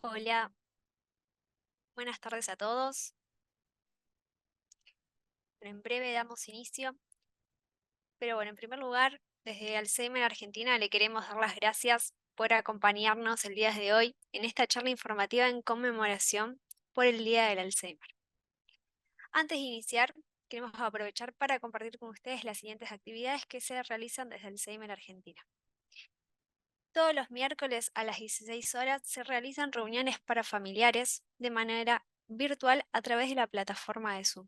Hola, buenas tardes a todos. En breve damos inicio, pero bueno, en primer lugar, desde Alzheimer Argentina le queremos dar las gracias por acompañarnos el día de hoy en esta charla informativa en conmemoración por el Día del Alzheimer. Antes de iniciar, queremos aprovechar para compartir con ustedes las siguientes actividades que se realizan desde Alzheimer Argentina. Todos los miércoles a las 16 horas se realizan reuniones para familiares de manera virtual a través de la plataforma de Zoom.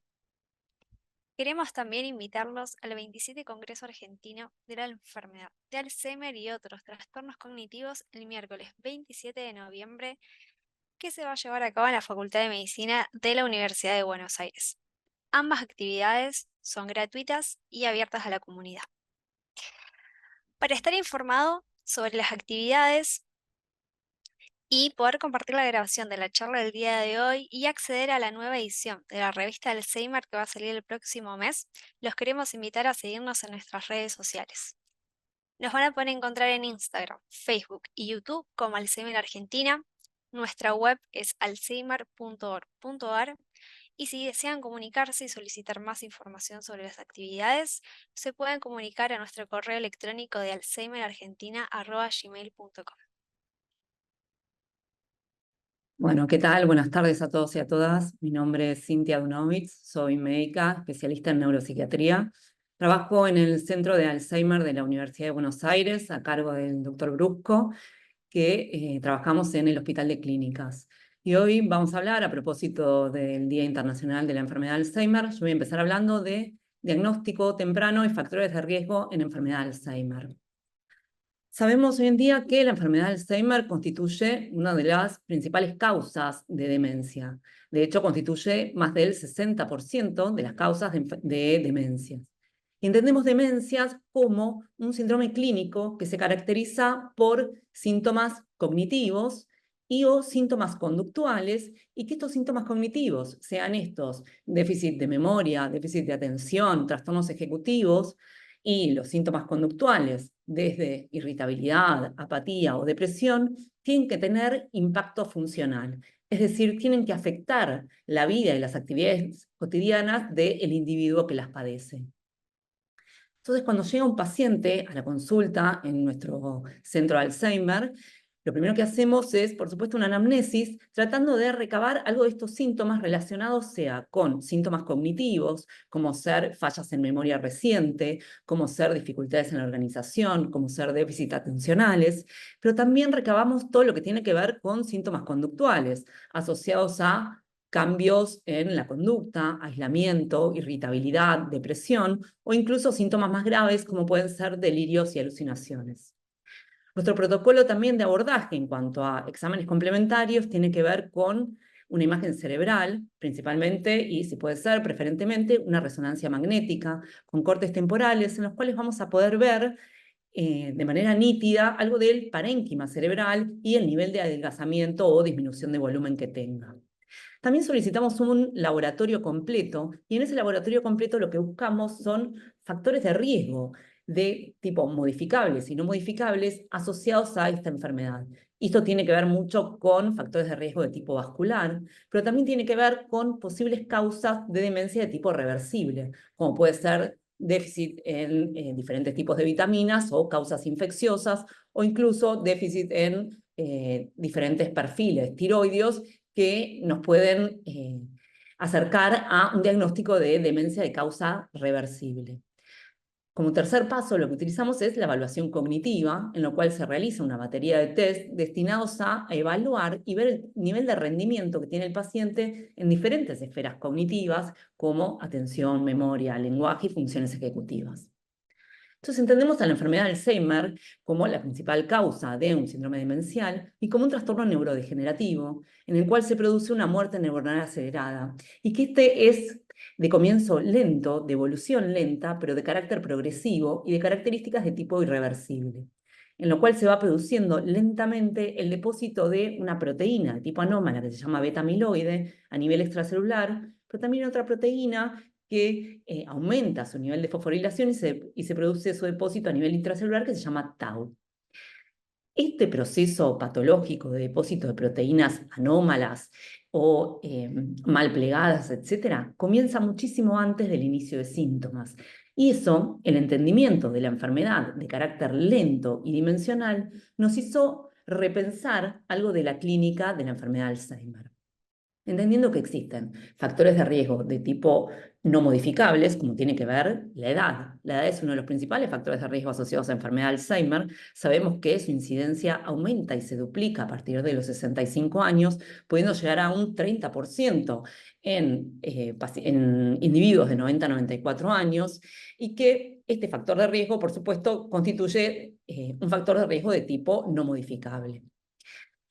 Queremos también invitarlos al 27 Congreso Argentino de la Enfermedad de Alzheimer y otros trastornos cognitivos el miércoles 27 de noviembre, que se va a llevar a cabo en la Facultad de Medicina de la Universidad de Buenos Aires. Ambas actividades son gratuitas y abiertas a la comunidad. Para estar informado sobre las actividades y poder compartir la grabación de la charla del día de hoy y acceder a la nueva edición de la revista Alzheimer que va a salir el próximo mes, los queremos invitar a seguirnos en nuestras redes sociales. Nos van a poder encontrar en Instagram, Facebook y YouTube como Alzheimer Argentina. Nuestra web es alzheimer.org.ar y si desean comunicarse y solicitar más información sobre las actividades, se pueden comunicar a nuestro correo electrónico de alzheimerargentina@gmail.com. Bueno, ¿qué tal? Buenas tardes a todos y a todas. Mi nombre es Cintia Dunovitz, soy médica, especialista en neuropsiquiatría. Trabajo en el Centro de Alzheimer de la Universidad de Buenos Aires, a cargo del doctor Brusco, que trabajamos en el Hospital de Clínicas. Y hoy vamos a hablar, a propósito del Día Internacional de la Enfermedad de Alzheimer, yo voy a empezar hablando de diagnóstico temprano y factores de riesgo en enfermedad de Alzheimer. Sabemos hoy en día que la enfermedad de Alzheimer constituye una de las principales causas de demencia. De hecho, constituye más del 60% de las causas de demencias. Entendemos demencias como un síndrome clínico que se caracteriza por síntomas cognitivos y o síntomas conductuales, y que estos síntomas cognitivos, sean estos déficit de memoria, déficit de atención, trastornos ejecutivos, y los síntomas conductuales, desde irritabilidad, apatía o depresión, tienen que tener impacto funcional. Es decir, tienen que afectar la vida y las actividades cotidianas del individuo que las padece. Entonces, cuando llega un paciente a la consulta en nuestro centro de Alzheimer, lo primero que hacemos es, por supuesto, una anamnesis, tratando de recabar algo de estos síntomas relacionados, sea con síntomas cognitivos, como ser fallas en memoria reciente, como ser dificultades en la organización, como ser déficit atencionales, pero también recabamos todo lo que tiene que ver con síntomas conductuales, asociados a cambios en la conducta, aislamiento, irritabilidad, depresión o incluso síntomas más graves como pueden ser delirios y alucinaciones. Nuestro protocolo también de abordaje en cuanto a exámenes complementarios tiene que ver con una imagen cerebral, principalmente, y si puede ser, preferentemente, una resonancia magnética con cortes temporales en los cuales vamos a poder ver de manera nítida algo del parénquima cerebral y el nivel de adelgazamiento o disminución de volumen que tenga. También solicitamos un laboratorio completo y en ese laboratorio completo lo que buscamos son factores de riesgo de tipo modificables y no modificables asociados a esta enfermedad. Esto tiene que ver mucho con factores de riesgo de tipo vascular, pero también tiene que ver con posibles causas de demencia de tipo reversible, como puede ser déficit en diferentes tipos de vitaminas o causas infecciosas, o incluso déficit en diferentes perfiles tiroideos que nos pueden acercar a un diagnóstico de demencia de causa reversible. Como tercer paso, lo que utilizamos es la evaluación cognitiva, en lo cual se realiza una batería de test destinados a evaluar y ver el nivel de rendimiento que tiene el paciente en diferentes esferas cognitivas, como atención, memoria, lenguaje y funciones ejecutivas. Entonces entendemos a la enfermedad de Alzheimer como la principal causa de un síndrome demencial y como un trastorno neurodegenerativo en el cual se produce una muerte neuronal acelerada y que este es de comienzo lento, de evolución lenta, pero de carácter progresivo y de características de tipo irreversible, en lo cual se va produciendo lentamente el depósito de una proteína de tipo anómala que se llama beta-amiloide a nivel extracelular, pero también otra proteína que aumenta su nivel de fosforilación y se produce su depósito a nivel intracelular que se llama tau. Este proceso patológico de depósito de proteínas anómalas o mal plegadas, etcétera, comienza muchísimo antes del inicio de síntomas. Y eso, el entendimiento de la enfermedad de carácter lento y dimensional, nos hizo repensar algo de la clínica de la enfermedad de Alzheimer. Entendiendo que existen factores de riesgo de tipo no modificables, como tiene que ver la edad. La edad es uno de los principales factores de riesgo asociados a enfermedad de Alzheimer. Sabemos que su incidencia aumenta y se duplica a partir de los 65 años, pudiendo llegar a un 30% en individuos de 90 a 94 años, y que este factor de riesgo, por supuesto, constituye un factor de riesgo de tipo no modificable.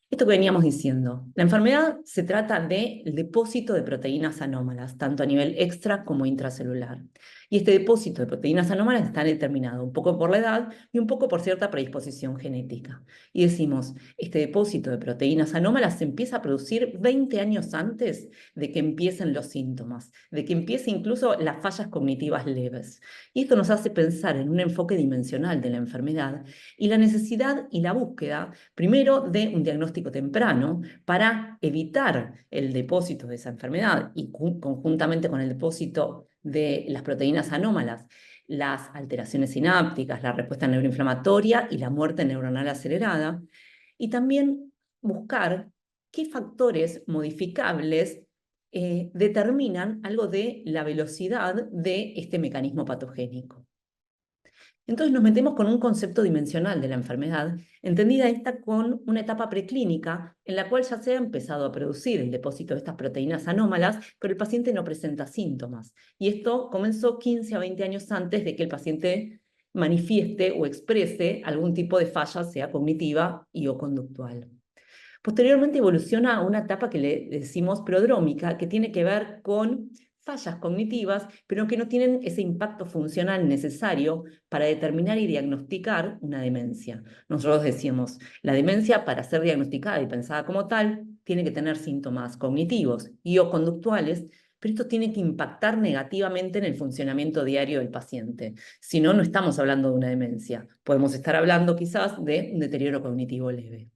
Esto que veníamos diciendo, la enfermedad se trata del depósito de proteínas anómalas, tanto a nivel extra como intracelular. Y este depósito de proteínas anómalas está determinado un poco por la edad y un poco por cierta predisposición genética. Y decimos, este depósito de proteínas anómalas se empieza a producir 20 años antes de que empiecen los síntomas, de que empiecen incluso las fallas cognitivas leves. Y esto nos hace pensar en un enfoque dimensional de la enfermedad y la necesidad y la búsqueda primero de un diagnóstico temprano para evitar el depósito de esa enfermedad y conjuntamente con el depósito de las proteínas anómalas, las alteraciones sinápticas, la respuesta neuroinflamatoria y la muerte neuronal acelerada, y también buscar qué factores modificables determinan algo de la velocidad de este mecanismo patogénico. Entonces nos metemos con un concepto dimensional de la enfermedad, entendida esta con una etapa preclínica en la cual ya se ha empezado a producir el depósito de estas proteínas anómalas, pero el paciente no presenta síntomas. Y esto comenzó 15 a 20 años antes de que el paciente manifieste o exprese algún tipo de falla, sea cognitiva y o conductual. Posteriormente evoluciona a una etapa que le decimos prodrómica, que tiene que ver con fallas cognitivas, pero que no tienen ese impacto funcional necesario para determinar y diagnosticar una demencia. Nosotros decíamos, la demencia para ser diagnosticada y pensada como tal, tiene que tener síntomas cognitivos y o conductuales, pero esto tiene que impactar negativamente en el funcionamiento diario del paciente. Si no, no estamos hablando de una demencia. Podemos estar hablando quizás de un deterioro cognitivo leve.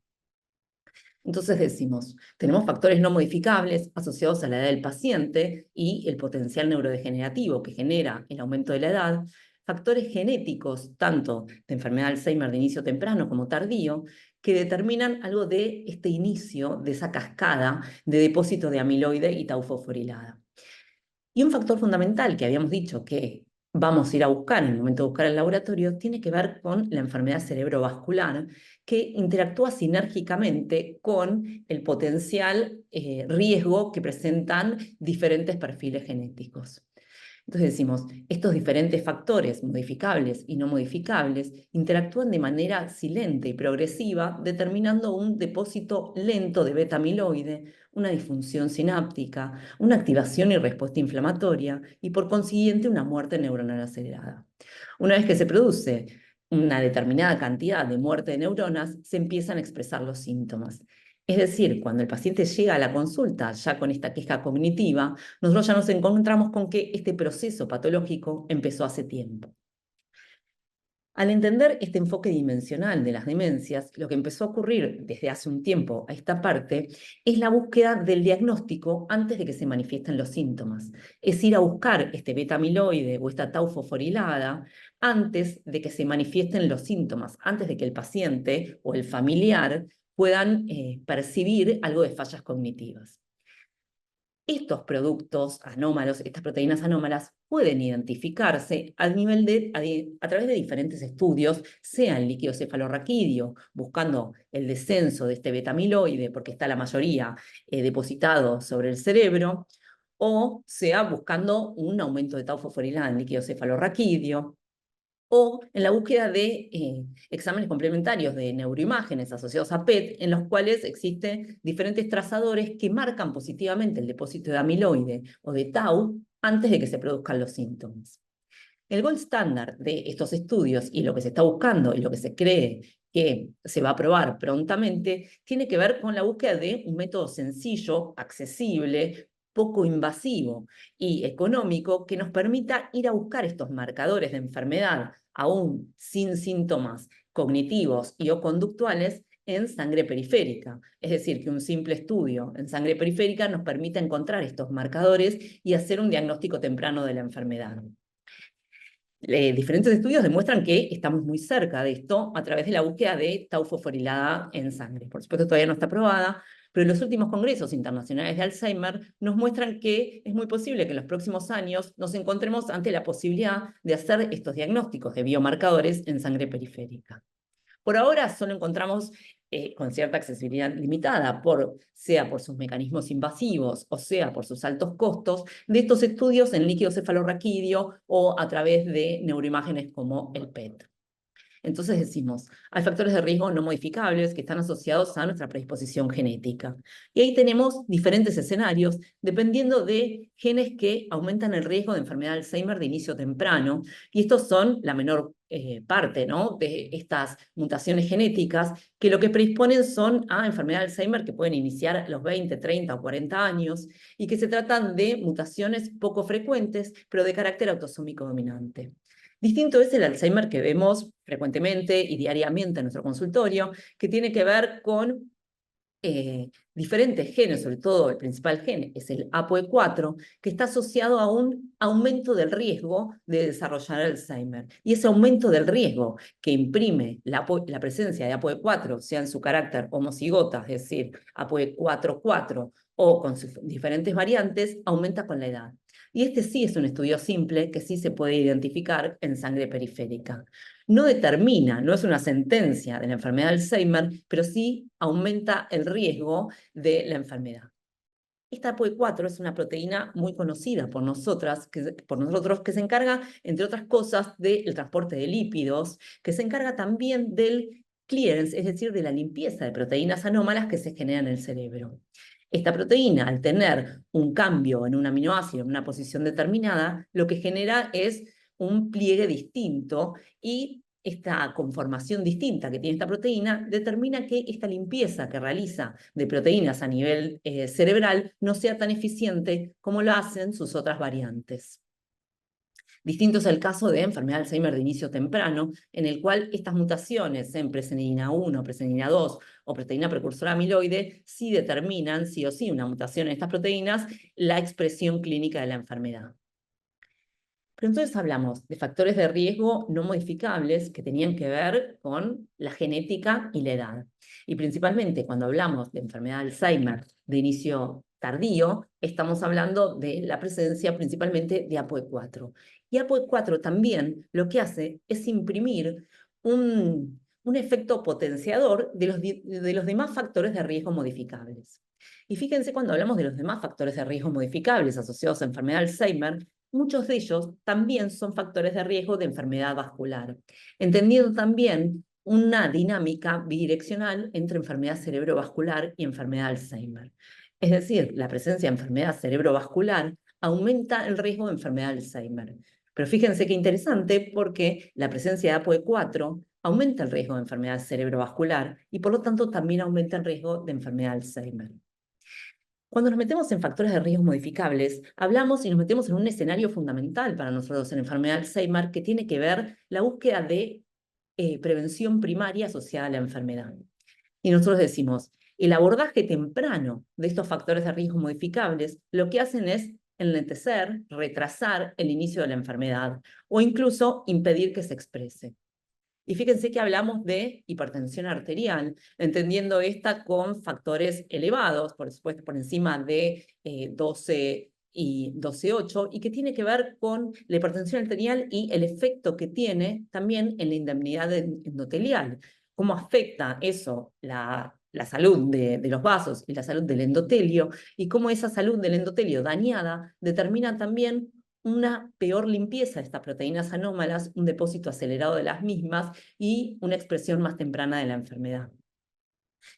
Entonces decimos, tenemos factores no modificables asociados a la edad del paciente y el potencial neurodegenerativo que genera el aumento de la edad, factores genéticos, tanto de enfermedad de Alzheimer de inicio temprano como tardío, que determinan algo de este inicio, de esa cascada de depósito de amiloide y tau fosforilada. Y un factor fundamental que habíamos dicho que vamos a ir a buscar en el momento de buscar el laboratorio tiene que ver con la enfermedad cerebrovascular, que interactúa sinérgicamente con el potencial riesgo que presentan diferentes perfiles genéticos. Entonces decimos, estos diferentes factores modificables y no modificables interactúan de manera silente y progresiva, determinando un depósito lento de beta-amiloide, una disfunción sináptica, una activación y respuesta inflamatoria y por consiguiente una muerte neuronal acelerada. Una vez que se produce una determinada cantidad de muerte de neuronas, se empiezan a expresar los síntomas. Es decir, cuando el paciente llega a la consulta ya con esta queja cognitiva, nosotros ya nos encontramos con que este proceso patológico empezó hace tiempo. Al entender este enfoque dimensional de las demencias, lo que empezó a ocurrir desde hace un tiempo a esta parte es la búsqueda del diagnóstico antes de que se manifiesten los síntomas. Es ir a buscar este beta-amiloide o esta tau fosforilada antes de que se manifiesten los síntomas, antes de que el paciente o el familiar puedan percibir algo de fallas cognitivas. Estos productos anómalos, estas proteínas anómalas, pueden identificarse a través de diferentes estudios, sea en líquido cefalorraquídeo, buscando el descenso de este beta-amiloide, porque está la mayoría depositado sobre el cerebro, o sea buscando un aumento de tau fosforilada en líquido cefalorraquídeo, o en la búsqueda de exámenes complementarios de neuroimágenes asociados a PET, en los cuales existen diferentes trazadores que marcan positivamente el depósito de amiloide o de tau antes de que se produzcan los síntomas. El gold standard de estos estudios y lo que se está buscando y lo que se cree que se va a probar prontamente tiene que ver con la búsqueda de un método sencillo, accesible, poco invasivo y económico que nos permita ir a buscar estos marcadores de enfermedad aún sin síntomas cognitivos y o conductuales en sangre periférica. Es decir, que un simple estudio en sangre periférica nos permite encontrar estos marcadores y hacer un diagnóstico temprano de la enfermedad. Diferentes estudios demuestran que estamos muy cerca de esto a través de la búsqueda de tau fosforilada en sangre. Por supuesto, todavía no está aprobada, pero los últimos congresos internacionales de Alzheimer nos muestran que es muy posible que en los próximos años nos encontremos ante la posibilidad de hacer estos diagnósticos de biomarcadores en sangre periférica. Por ahora solo encontramos con cierta accesibilidad limitada, sea por sus mecanismos invasivos o sea por sus altos costos, de estos estudios en líquido cefalorraquídeo o a través de neuroimágenes como el PET. Entonces decimos, hay factores de riesgo no modificables que están asociados a nuestra predisposición genética. Y ahí tenemos diferentes escenarios dependiendo de genes que aumentan el riesgo de enfermedad de Alzheimer de inicio temprano. Y estos son la menor parte, ¿no?, de estas mutaciones genéticas que lo que predisponen son a enfermedad de Alzheimer que pueden iniciar a los 20, 30 o 40 años y que se tratan de mutaciones poco frecuentes, pero de carácter autosómico dominante. Distinto es el Alzheimer que vemos frecuentemente y diariamente en nuestro consultorio, que tiene que ver con diferentes genes, sobre todo el principal gen es el APOE4, que está asociado a un aumento del riesgo de desarrollar Alzheimer. Y ese aumento del riesgo que imprime la presencia de APOE4, sea en su carácter homocigota, es decir, APOE4/4, o con sus diferentes variantes, aumenta con la edad. Y este sí es un estudio simple que sí se puede identificar en sangre periférica. No determina, no es una sentencia de la enfermedad de Alzheimer, pero sí aumenta el riesgo de la enfermedad. Esta APOE4 es una proteína muy conocida por nosotros, que se encarga, entre otras cosas, del transporte de lípidos, que se encarga también del clearance, es decir, de la limpieza de proteínas anómalas que se generan en el cerebro. Esta proteína, al tener un cambio en un aminoácido en una posición determinada, lo que genera es un pliegue distinto y esta conformación distinta que tiene esta proteína determina que esta limpieza que realiza de proteínas a nivel cerebral no sea tan eficiente como lo hacen sus otras variantes. Distinto es el caso de enfermedad de Alzheimer de inicio temprano, en el cual estas mutaciones en presenilina 1, presenilina 2 o proteína precursora amiloide sí determinan, sí o sí, una mutación en estas proteínas, la expresión clínica de la enfermedad. Pero entonces hablamos de factores de riesgo no modificables que tenían que ver con la genética y la edad. Y principalmente cuando hablamos de enfermedad de Alzheimer de inicio tardío, estamos hablando de la presencia principalmente de APOE4. Y APOE4 también lo que hace es imprimir un efecto potenciador de los demás factores de riesgo modificables. Y fíjense, cuando hablamos de los demás factores de riesgo modificables asociados a enfermedad de Alzheimer, muchos de ellos también son factores de riesgo de enfermedad vascular, entendiendo también una dinámica bidireccional entre enfermedad cerebrovascular y enfermedad de Alzheimer. Es decir, la presencia de enfermedad cerebrovascular aumenta el riesgo de enfermedad de Alzheimer. Pero fíjense qué interesante, porque la presencia de APOE4 aumenta el riesgo de enfermedad cerebrovascular y por lo tanto también aumenta el riesgo de enfermedad de Alzheimer. Cuando nos metemos en factores de riesgo modificables, hablamos y nos metemos en un escenario fundamental para nosotros en enfermedad de Alzheimer, que tiene que ver la búsqueda de prevención primaria asociada a la enfermedad. Y nosotros decimos, el abordaje temprano de estos factores de riesgo modificables lo que hacen es enlentecer, retrasar el inicio de la enfermedad o incluso impedir que se exprese. Y fíjense que hablamos de hipertensión arterial, entendiendo esta con factores elevados, por supuesto por encima de 12 y 12,8, y que tiene que ver con la hipertensión arterial y el efecto que tiene también en la indemnidad endotelial. ¿Cómo afecta eso la salud de los vasos y la salud del endotelio? Y cómo esa salud del endotelio dañada determina también una peor limpieza de estas proteínas anómalas, un depósito acelerado de las mismas y una expresión más temprana de la enfermedad.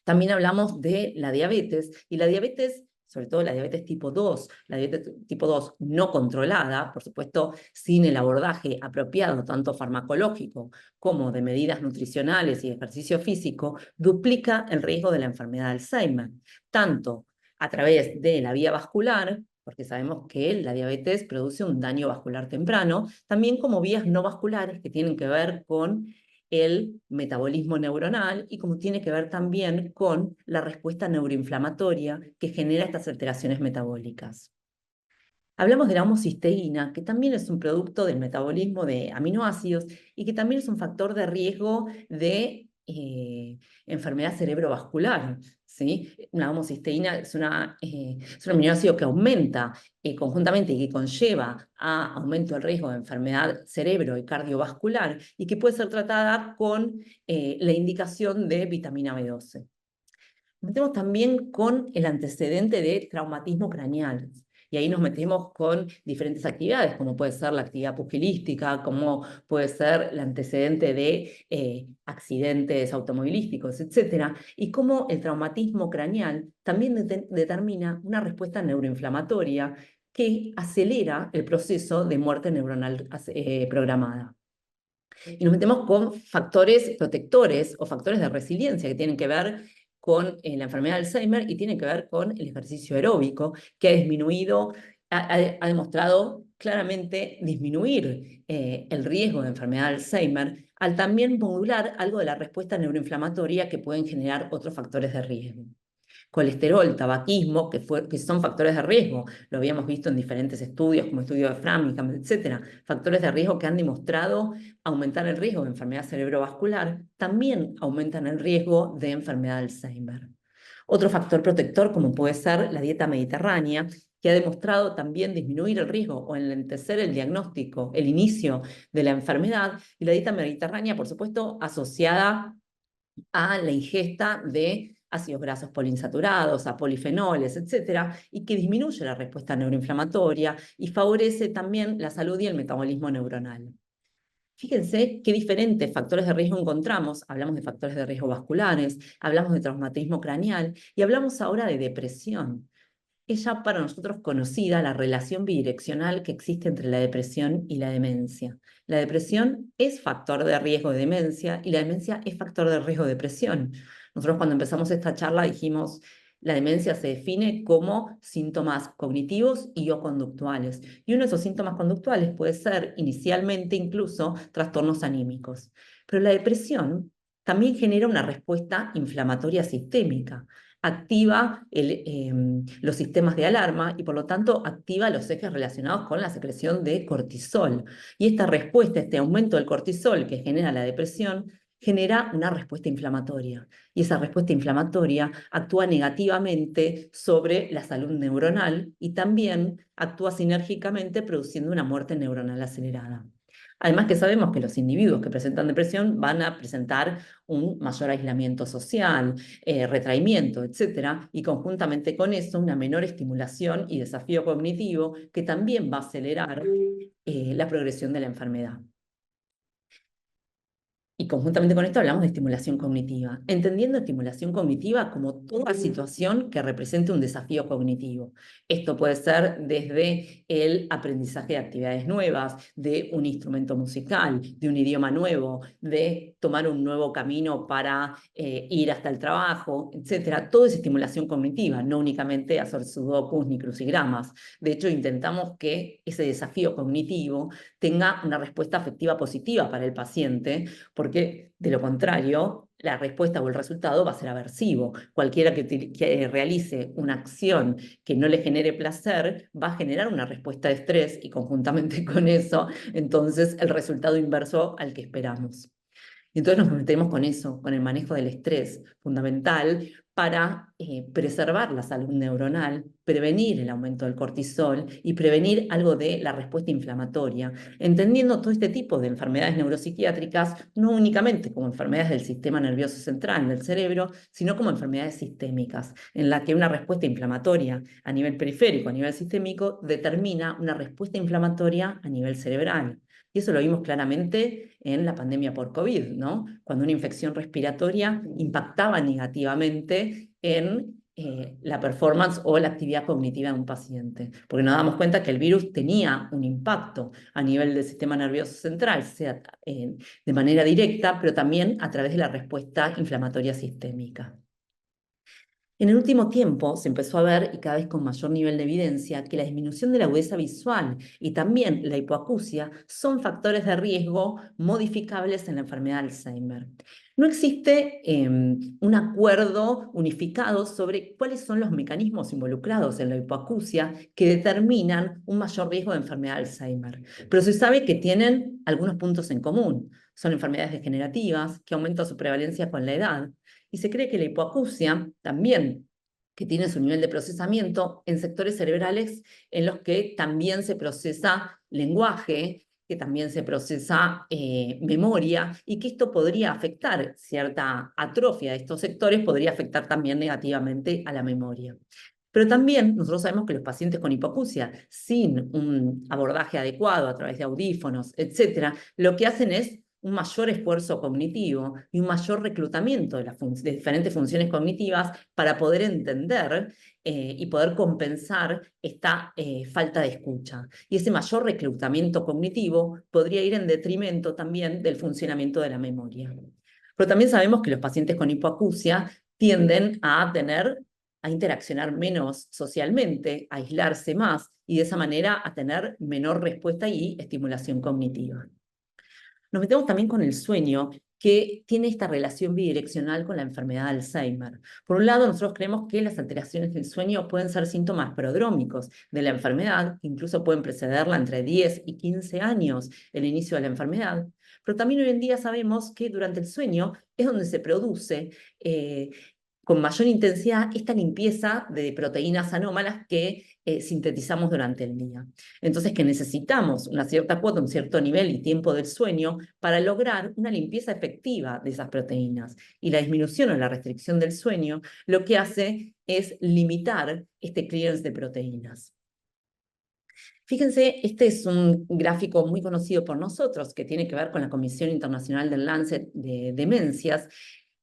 También hablamos de la diabetes, y la diabetes, sobre todo la diabetes tipo 2, la diabetes tipo 2 no controlada, por supuesto sin el abordaje apropiado, tanto farmacológico como de medidas nutricionales y ejercicio físico, duplica el riesgo de la enfermedad de Alzheimer, tanto a través de la vía vascular, porque sabemos que la diabetes produce un daño vascular temprano, también como vías no vasculares que tienen que ver con el metabolismo neuronal y como tiene que ver también con la respuesta neuroinflamatoria que genera estas alteraciones metabólicas. Hablamos de la homocisteína, que también es un producto del metabolismo de aminoácidos y que también es un factor de riesgo de enfermedad cerebrovascular. ¿Sí? Una homocisteína es un aminoácido que aumenta conjuntamente y que conlleva a aumento del riesgo de enfermedad cerebro y cardiovascular y que puede ser tratada con la indicación de vitamina B12. Metemos también con el antecedente de traumatismo craneal. Y ahí nos metemos con diferentes actividades, como puede ser la actividad pugilística, como puede ser el antecedente de accidentes automovilísticos, etcétera, y cómo el traumatismo craneal también determina una respuesta neuroinflamatoria que acelera el proceso de muerte neuronal programada. Y nos metemos con factores protectores o factores de resiliencia que tienen que ver con la enfermedad de Alzheimer y tienen que ver con el ejercicio aeróbico, que ha disminuido, ha demostrado claramente disminuir el riesgo de enfermedad de Alzheimer al también modular algo de la respuesta neuroinflamatoria que pueden generar otros factores de riesgo. Colesterol, tabaquismo, que son factores de riesgo, lo habíamos visto en diferentes estudios, como estudio de Framingham, etcétera, factores de riesgo que han demostrado aumentar el riesgo de enfermedad cerebrovascular, también aumentan el riesgo de enfermedad de Alzheimer. Otro factor protector, como puede ser la dieta mediterránea, que ha demostrado también disminuir el riesgo o enlentecer el diagnóstico, el inicio de la enfermedad, y la dieta mediterránea, por supuesto, asociada a la ingesta de ácidos grasos poliinsaturados, a polifenoles, etcétera, y que disminuye la respuesta neuroinflamatoria y favorece también la salud y el metabolismo neuronal. Fíjense qué diferentes factores de riesgo encontramos. Hablamos de factores de riesgo vasculares, hablamos de traumatismo craneal y hablamos ahora de depresión. Es ya para nosotros conocida la relación bidireccional que existe entre la depresión y la demencia. La depresión es factor de riesgo de demencia y la demencia es factor de riesgo de depresión. Nosotros cuando empezamos esta charla dijimos, la demencia se define como síntomas cognitivos y o conductuales. Y uno de esos síntomas conductuales puede ser inicialmente incluso trastornos anímicos. Pero la depresión también genera una respuesta inflamatoria sistémica, activa los sistemas de alarma y por lo tanto activa los ejes relacionados con la secreción de cortisol. Y esta respuesta, este aumento del cortisol que genera la depresión, genera una respuesta inflamatoria. Y esa respuesta inflamatoria actúa negativamente sobre la salud neuronal y también actúa sinérgicamente produciendo una muerte neuronal acelerada. Además que sabemos que los individuos que presentan depresión van a presentar un mayor aislamiento social, retraimiento, etcétera, y conjuntamente con eso una menor estimulación y desafío cognitivo que también va a acelerar la progresión de la enfermedad. Y conjuntamente con esto hablamos de estimulación cognitiva, entendiendo estimulación cognitiva como toda situación que represente un desafío cognitivo. Esto puede ser desde el aprendizaje de actividades nuevas, de un instrumento musical, de un idioma nuevo, de tomar un nuevo camino para ir hasta el trabajo, etc. Todo es estimulación cognitiva, no únicamente hacer sudokus ni crucigramas. De hecho, intentamos que ese desafío cognitivo tenga una respuesta afectiva positiva para el paciente, porque de lo contrario, la respuesta o el resultado va a ser aversivo. Cualquiera que realice una acción que no le genere placer va a generar una respuesta de estrés y conjuntamente con eso, entonces el resultado inverso al que esperamos. Entonces nos metemos con eso, con el manejo del estrés, fundamental para preservar la salud neuronal, prevenir el aumento del cortisol y prevenir algo de la respuesta inflamatoria, entendiendo todo este tipo de enfermedades neuropsiquiátricas no únicamente como enfermedades del sistema nervioso central, del cerebro, sino como enfermedades sistémicas, en la que una respuesta inflamatoria a nivel periférico, a nivel sistémico, determina una respuesta inflamatoria a nivel cerebral. Y eso lo vimos claramente en la pandemia por COVID, ¿no? Cuando una infección respiratoria impactaba negativamente en la performance o la actividad cognitiva de un paciente, porque nos damos cuenta que el virus tenía un impacto a nivel del sistema nervioso central, sea de manera directa, pero también a través de la respuesta inflamatoria sistémica. En el último tiempo se empezó a ver, y cada vez con mayor nivel de evidencia, que la disminución de la agudeza visual y también la hipoacusia son factores de riesgo modificables en la enfermedad de Alzheimer. No existe un acuerdo unificado sobre cuáles son los mecanismos involucrados en la hipoacusia que determinan un mayor riesgo de enfermedad de Alzheimer, pero se sabe que tienen algunos puntos en común. Son enfermedades degenerativas que aumentan su prevalencia con la edad, y se cree que la hipoacusia también, que tiene su nivel de procesamiento en sectores cerebrales en los que también se procesa lenguaje, que también se procesa memoria, y que esto podría afectar cierta atrofia de estos sectores, podría afectar también negativamente a la memoria. Pero también nosotros sabemos que los pacientes con hipoacusia, sin un abordaje adecuado a través de audífonos, etcétera, lo que hacen es un mayor esfuerzo cognitivo y un mayor reclutamiento de diferentes funciones cognitivas para poder entender y poder compensar esta falta de escucha. Y ese mayor reclutamiento cognitivo podría ir en detrimento también del funcionamiento de la memoria. Pero también sabemos que los pacientes con hipoacusia tienden a interaccionar menos socialmente, a aislarse más y de esa manera a tener menor respuesta y estimulación cognitiva. Nos metemos también con el sueño, que tiene esta relación bidireccional con la enfermedad de Alzheimer. Por un lado, nosotros creemos que las alteraciones del sueño pueden ser síntomas prodrómicos de la enfermedad, que incluso pueden precederla entre 10 y 15 años el inicio de la enfermedad. Pero también hoy en día sabemos que durante el sueño es donde se produce con mayor intensidad esta limpieza de proteínas anómalas que sintetizamos durante el día. Entonces, que necesitamos una cierta cuota, un cierto nivel y tiempo del sueño para lograr una limpieza efectiva de esas proteínas. Y la disminución o la restricción del sueño lo que hace es limitar este clearance de proteínas. Fíjense, este es un gráfico muy conocido por nosotros que tiene que ver con la Comisión Internacional del Lancet de Demencias,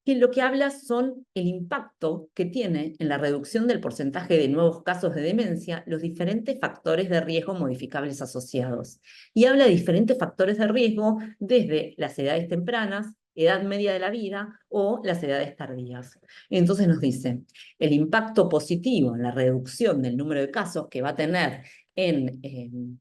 que lo que habla son el impacto que tiene en la reducción del porcentaje de nuevos casos de demencia los diferentes factores de riesgo modificables asociados. Y habla de diferentes factores de riesgo desde las edades tempranas, edad media de la vida o las edades tardías. Entonces nos dice, el impacto positivo en la reducción del número de casos que va a tener en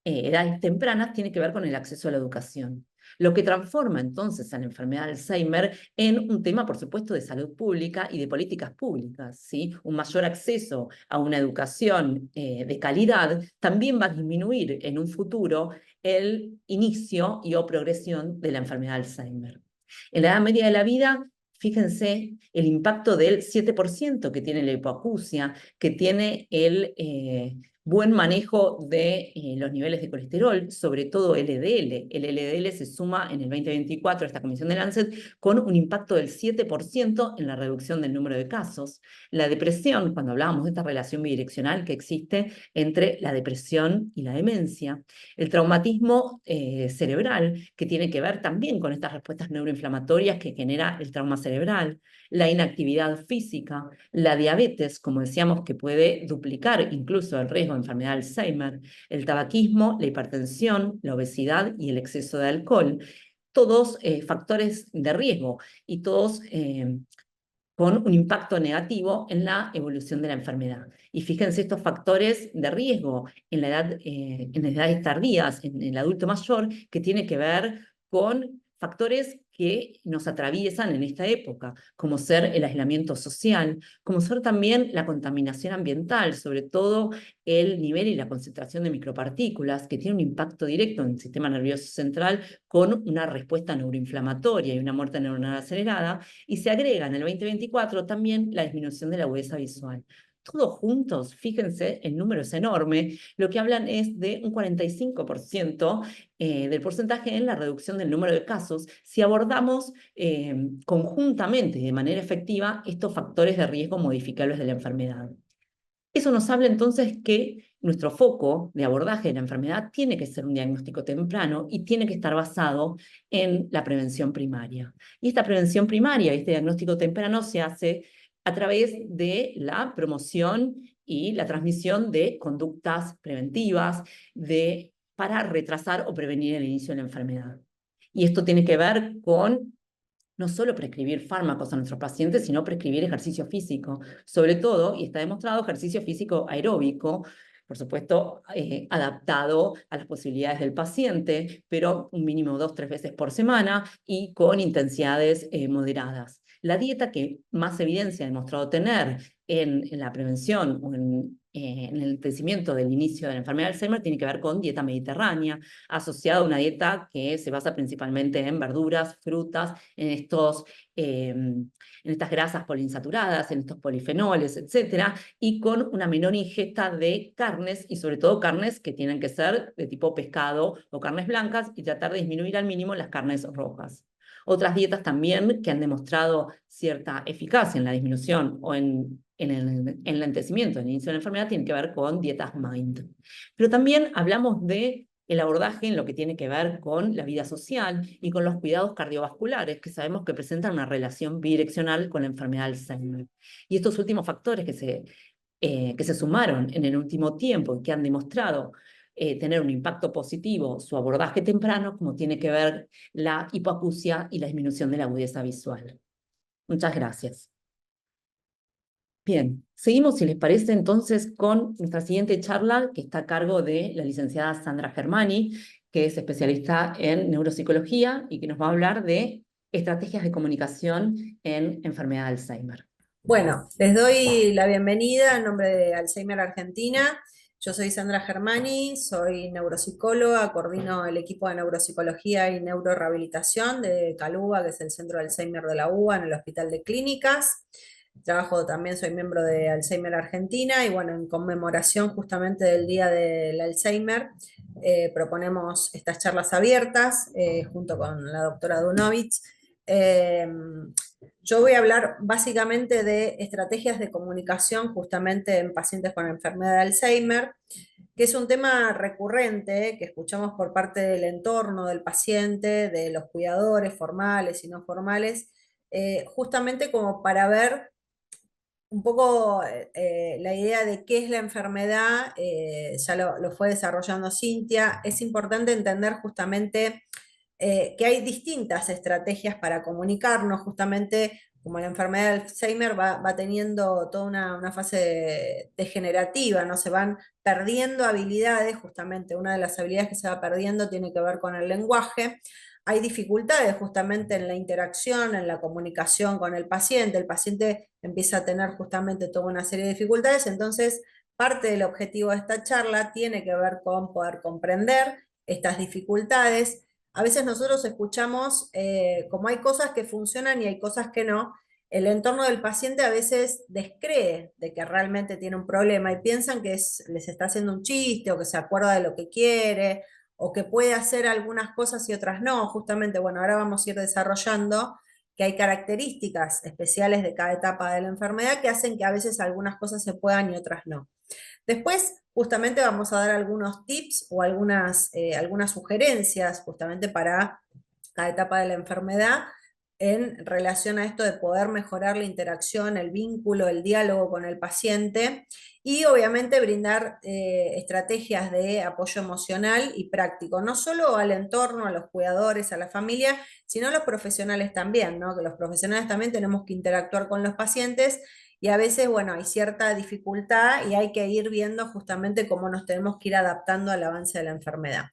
edades tempranas tiene que ver con el acceso a la educación. Lo que transforma entonces a la enfermedad de Alzheimer en un tema, por supuesto, de salud pública y de políticas públicas, ¿sí? Un mayor acceso a una educación de calidad también va a disminuir en un futuro el inicio y o progresión de la enfermedad de Alzheimer. En la edad media de la vida, fíjense el impacto del 7% que tiene la hipoacusia, que tiene el buen manejo de los niveles de colesterol, sobre todo LDL. El LDL se suma en el 2024 a esta comisión de Lancet con un impacto del 7% en la reducción del número de casos. La depresión, cuando hablábamos de esta relación bidireccional que existe entre la depresión y la demencia. El traumatismo cerebral, que tiene que ver también con estas respuestas neuroinflamatorias que genera el trauma cerebral. La inactividad física, la diabetes, como decíamos, que puede duplicar incluso el riesgo de enfermedad de Alzheimer, el tabaquismo, la hipertensión, la obesidad y el exceso de alcohol. Todos factores de riesgo y todos con un impacto negativo en la evolución de la enfermedad. Y fíjense estos factores de riesgo en la edad, en las edades tardías, en el adulto mayor, que tiene que ver con factores que nos atraviesan en esta época, como ser el aislamiento social, como ser también la contaminación ambiental, sobre todo el nivel y la concentración de micropartículas, que tiene un impacto directo en el sistema nervioso central con una respuesta neuroinflamatoria y una muerte neuronal acelerada, y se agrega en el 2024 también la disminución de la agudeza visual. Todos juntos, fíjense, el número es enorme, lo que hablan es de un 45% del porcentaje en la reducción del número de casos si abordamos conjuntamente y de manera efectiva estos factores de riesgo modificables de la enfermedad. Eso nos habla entonces que nuestro foco de abordaje de la enfermedad tiene que ser un diagnóstico temprano y tiene que estar basado en la prevención primaria. Y esta prevención primaria, este diagnóstico temprano se hace a través de la promoción y la transmisión de conductas preventivas para retrasar o prevenir el inicio de la enfermedad. Y esto tiene que ver con no solo prescribir fármacos a nuestros pacientes, sino prescribir ejercicio físico, sobre todo, y está demostrado, ejercicio físico aeróbico, por supuesto, adaptado a las posibilidades del paciente, pero un mínimo 2 o 3 veces por semana y con intensidades moderadas. La dieta que más evidencia ha demostrado tener en la prevención o en el crecimiento del inicio de la enfermedad de Alzheimer tiene que ver con dieta mediterránea, asociada a una dieta que se basa principalmente en verduras, frutas, en estas grasas poliinsaturadas, en estos polifenoles, etcétera, y con una menor ingesta de carnes, y sobre todo carnes que tienen que ser de tipo pescado o carnes blancas, y tratar de disminuir al mínimo las carnes rojas. Otras dietas también que han demostrado cierta eficacia en la disminución o en el enlentecimiento, en el inicio de la enfermedad, tienen que ver con dietas MIND. Pero también hablamos de el abordaje en lo que tiene que ver con la vida social y con los cuidados cardiovasculares, que sabemos que presentan una relación bidireccional con la enfermedad de Alzheimer. Y estos últimos factores que se sumaron en el último tiempo y que han demostrado tener un impacto positivo su abordaje temprano, como tiene que ver la hipoacusia y la disminución de la agudeza visual. Muchas gracias. Bien, seguimos, si les parece, entonces con nuestra siguiente charla, que está a cargo de la licenciada Sandra Germani, que es especialista en neuropsicología y que nos va a hablar de estrategias de comunicación en enfermedad de Alzheimer. Bueno, les doy la bienvenida en nombre de Alzheimer Argentina. Yo soy Sandra Germani, soy neuropsicóloga, coordino el equipo de neuropsicología y neurorehabilitación de CALUBA, que es el centro de Alzheimer de la UBA, en el Hospital de Clínicas. Trabajo también, soy miembro de Alzheimer Argentina y bueno, en conmemoración justamente del Día del Alzheimer, proponemos estas charlas abiertas junto con la doctora Dunovich. Yo voy a hablar básicamente de estrategias de comunicación justamente en pacientes con enfermedad de Alzheimer, que es un tema recurrente que escuchamos por parte del entorno del paciente, de los cuidadores formales y no formales, justamente como para ver un poco la idea de qué es la enfermedad, ya lo fue desarrollando Cintia. Es importante entender justamente que hay distintas estrategias para comunicarnos, justamente como la enfermedad de Alzheimer va teniendo toda una fase degenerativa, ¿no? Se van perdiendo habilidades, justamente una de las habilidades que se va perdiendo tiene que ver con el lenguaje. Hay dificultades justamente en la interacción, en la comunicación con el paciente empieza a tener justamente toda una serie de dificultades, entonces parte del objetivo de esta charla tiene que ver con poder comprender estas dificultades. A veces nosotros escuchamos como hay cosas que funcionan y hay cosas que no. El entorno del paciente a veces descree de que realmente tiene un problema y piensan que les está haciendo un chiste o que se acuerda de lo que quiere o que puede hacer algunas cosas y otras no. Justamente, bueno, ahora vamos a ir desarrollando que hay características especiales de cada etapa de la enfermedad que hacen que a veces algunas cosas se puedan y otras no. Después, justamente vamos a dar algunos tips o algunas sugerencias justamente para cada etapa de la enfermedad en relación a esto de poder mejorar la interacción, el vínculo, el diálogo con el paciente y obviamente brindar estrategias de apoyo emocional y práctico, no solo al entorno, a los cuidadores, a la familia, sino a los profesionales también, ¿no? Que los profesionales también tenemos que interactuar con los pacientes y a veces, bueno, hay cierta dificultad y hay que ir viendo justamente cómo nos tenemos que ir adaptando al avance de la enfermedad.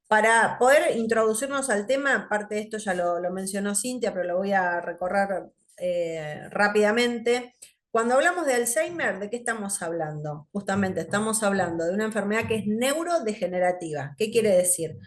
Para poder introducirnos al tema, parte de esto ya lo mencionó Cintia, pero lo voy a recorrer rápidamente. Cuando hablamos de Alzheimer, ¿de qué estamos hablando? Justamente estamos hablando de una enfermedad que es neurodegenerativa. ¿Qué quiere decir?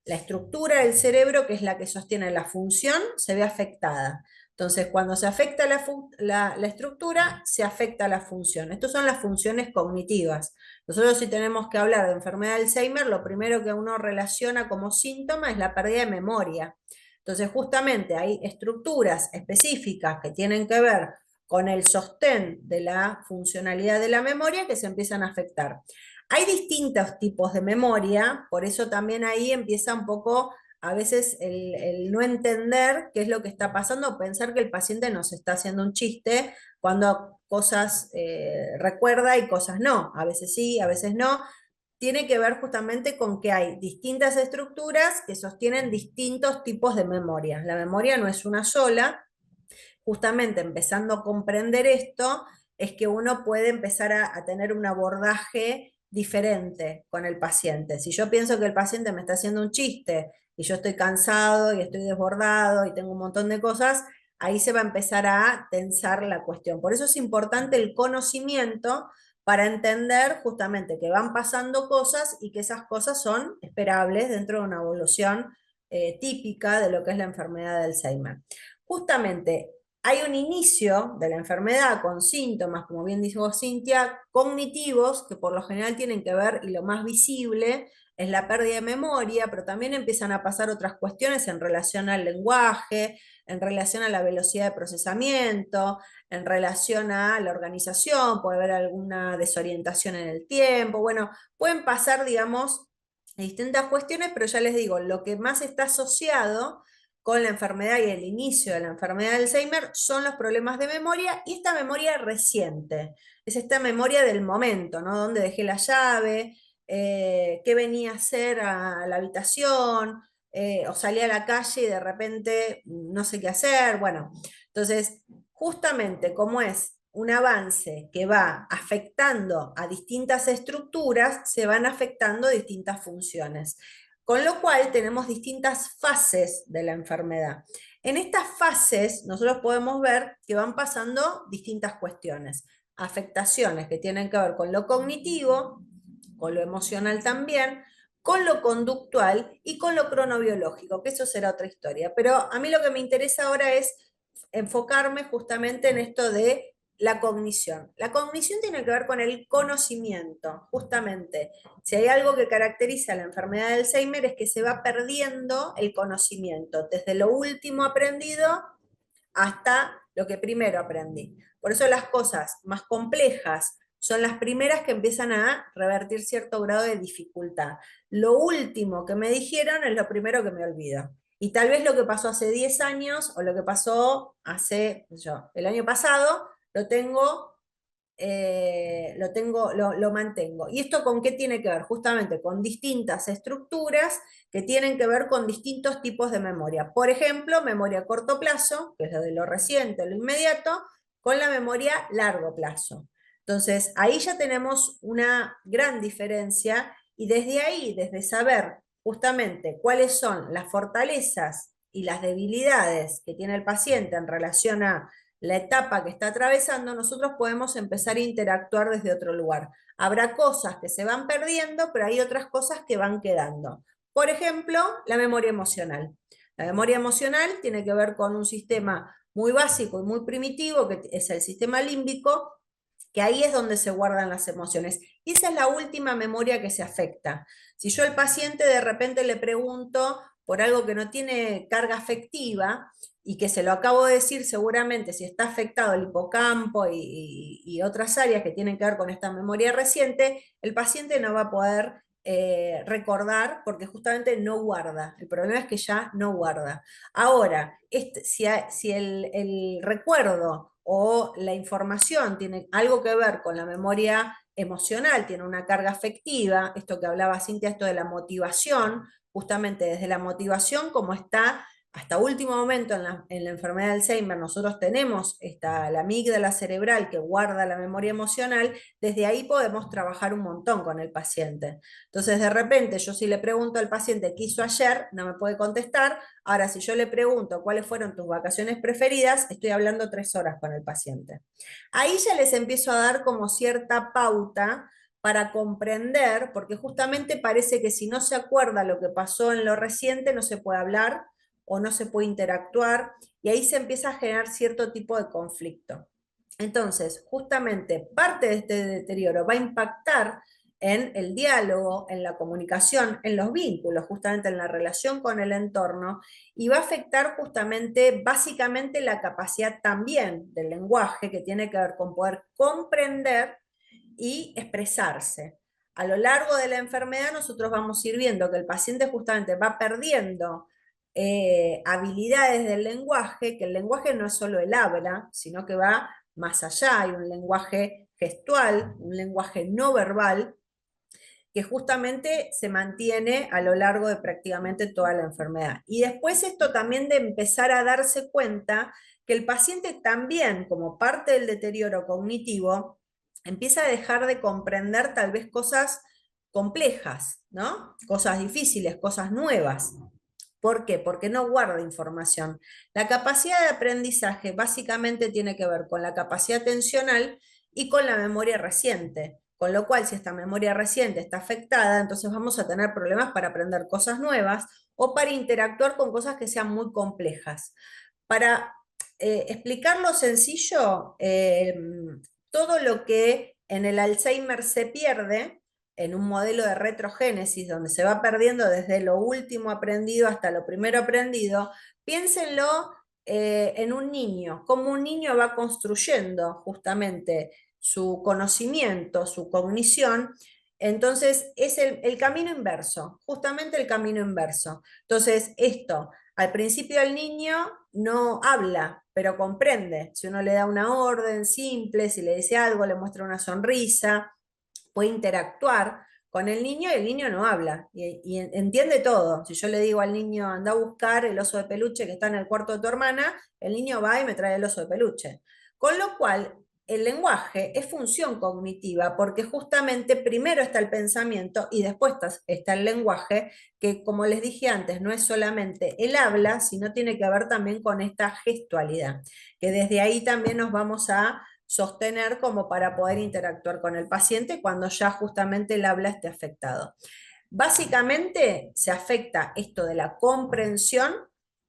La estructura del cerebro, que es la que sostiene la función, se ve afectada. Entonces, cuando se afecta la estructura, se afecta la función. Estas son las funciones cognitivas. Nosotros si tenemos que hablar de enfermedad de Alzheimer, lo primero que uno relaciona como síntoma es la pérdida de memoria. Entonces, justamente hay estructuras específicas que tienen que ver con el sostén de la funcionalidad de la memoria que se empiezan a afectar. Hay distintos tipos de memoria, por eso también ahí empieza un poco a veces el no entender qué es lo que está pasando, pensar que el paciente nos está haciendo un chiste cuando cosas recuerda y cosas no, a veces sí, a veces no. tiene que ver justamente con que hay distintas estructuras que sostienen distintos tipos de memoria. La memoria no es una sola. Justamente empezando a comprender esto, es que uno puede empezar a tener un abordaje diferente con el paciente. Si yo pienso que el paciente me está haciendo un chiste y yo estoy cansado y estoy desbordado y tengo un montón de cosas, ahí se va a empezar a tensar la cuestión. Por eso es importante el conocimiento para entender justamente que van pasando cosas y que esas cosas son esperables dentro de una evolución típica de lo que es la enfermedad de Alzheimer. Justamente hay un inicio de la enfermedad con síntomas, como bien dijo Cintia, cognitivos, que por lo general tienen que ver, y lo más visible es la pérdida de memoria, pero también empiezan a pasar otras cuestiones en relación al lenguaje, en relación a la velocidad de procesamiento, en relación a la organización, puede haber alguna desorientación en el tiempo, bueno, pueden pasar, digamos, distintas cuestiones, pero ya les digo, lo que más está asociado con la enfermedad y el inicio de la enfermedad de Alzheimer son los problemas de memoria y esta memoria reciente, es esta memoria del momento, ¿no? Dónde dejé la llave, qué venía a hacer a la habitación, o salí a la calle y de repente no sé qué hacer, bueno, entonces justamente como es un avance que va afectando a distintas estructuras, se van afectando distintas funciones. Con lo cual tenemos distintas fases de la enfermedad. En estas fases nosotros podemos ver que van pasando distintas cuestiones, afectaciones que tienen que ver con lo cognitivo, con lo emocional también, con lo conductual y con lo cronobiológico, que eso será otra historia. Pero a mí lo que me interesa ahora es enfocarme justamente en esto de la cognición. La cognición tiene que ver con el conocimiento, justamente. Si hay algo que caracteriza la enfermedad de Alzheimer es que se va perdiendo el conocimiento, desde lo último aprendido hasta lo que primero aprendí. Por eso las cosas más complejas son las primeras que empiezan a revertir cierto grado de dificultad. Lo último que me dijeron es lo primero que me olvido. Y tal vez lo que pasó hace 10 años o lo que pasó hace, el año pasado, lo mantengo. ¿Y esto con qué tiene que ver? Justamente con distintas estructuras que tienen que ver con distintos tipos de memoria. Por ejemplo, memoria a corto plazo, que es lo de lo reciente, lo inmediato, con la memoria largo plazo. Entonces, ahí ya tenemos una gran diferencia y desde ahí, desde saber justamente cuáles son las fortalezas y las debilidades que tiene el paciente en relación a la etapa que está atravesando, nosotros podemos empezar a interactuar desde otro lugar. Habrá cosas que se van perdiendo, pero hay otras cosas que van quedando. Por ejemplo, la memoria emocional. La memoria emocional tiene que ver con un sistema muy básico y muy primitivo, que es el sistema límbico, que ahí es donde se guardan las emociones. Y esa es la última memoria que se afecta. Si yo al paciente de repente le pregunto por algo que no tiene carga afectiva, y que se lo acabo de decir seguramente si está afectado el hipocampo y otras áreas que tienen que ver con esta memoria reciente, el paciente no va a poder recordar porque justamente no guarda. El problema es que ya no guarda. Ahora, si el recuerdo o la información tiene algo que ver con la memoria emocional, tiene una carga afectiva, esto que hablaba Cintia, esto de la motivación, justamente desde la motivación, como está hasta último momento en la enfermedad de Alzheimer, nosotros tenemos la amígdala cerebral que guarda la memoria emocional, desde ahí podemos trabajar un montón con el paciente. Entonces, de repente, yo si le pregunto al paciente qué hizo ayer, no me puede contestar. Ahora, si yo le pregunto cuáles fueron tus vacaciones preferidas, estoy hablando 3 horas con el paciente. Ahí ya les empiezo a dar como cierta pauta para comprender, porque justamente parece que si no se acuerda lo que pasó en lo reciente, no se puede hablar o no se puede interactuar, y ahí se empieza a generar cierto tipo de conflicto. Entonces, justamente parte de este deterioro va a impactar en el diálogo, en la comunicación, en los vínculos, justamente en la relación con el entorno, y va a afectar justamente, básicamente, la capacidad también del lenguaje, que tiene que ver con poder comprender y expresarse. A lo largo de la enfermedad nosotros vamos a ir viendo que el paciente justamente va perdiendo habilidades del lenguaje, que el lenguaje no es solo el habla, sino que va más allá, hay un lenguaje gestual, un lenguaje no verbal, que justamente se mantiene a lo largo de prácticamente toda la enfermedad. Y después esto también de empezar a darse cuenta que el paciente también, como parte del deterioro cognitivo, empieza a dejar de comprender tal vez cosas complejas, ¿no? Cosas difíciles, cosas nuevas. ¿Por qué? Porque no guarda información. La capacidad de aprendizaje básicamente tiene que ver con la capacidad atencional y con la memoria reciente. Con lo cual, si esta memoria reciente está afectada, entonces vamos a tener problemas para aprender cosas nuevas o para interactuar con cosas que sean muy complejas. Para explicarlo sencillo, todo lo que en el Alzheimer se pierde, en un modelo de retrogénesis donde se va perdiendo desde lo último aprendido hasta lo primero aprendido, piénsenlo en un niño, cómo un niño va construyendo justamente su conocimiento, su cognición. Entonces es el camino inverso, justamente el camino inverso. Entonces esto, al principio el niño no habla, pero comprende. Si uno le da una orden simple, si le dice algo, le muestra una sonrisa, puede interactuar con el niño y el niño no habla y entiende todo. Si yo le digo al niño, anda a buscar el oso de peluche que está en el cuarto de tu hermana, el niño va y me trae el oso de peluche. Con lo cual, el lenguaje es función cognitiva porque justamente primero está el pensamiento y después está el lenguaje, que como les dije antes, no es solamente el habla, sino tiene que ver también con esta gestualidad, que desde ahí también nos vamos a sostener como para poder interactuar con el paciente cuando ya justamente el habla esté afectado. Básicamente se afecta esto de la comprensión,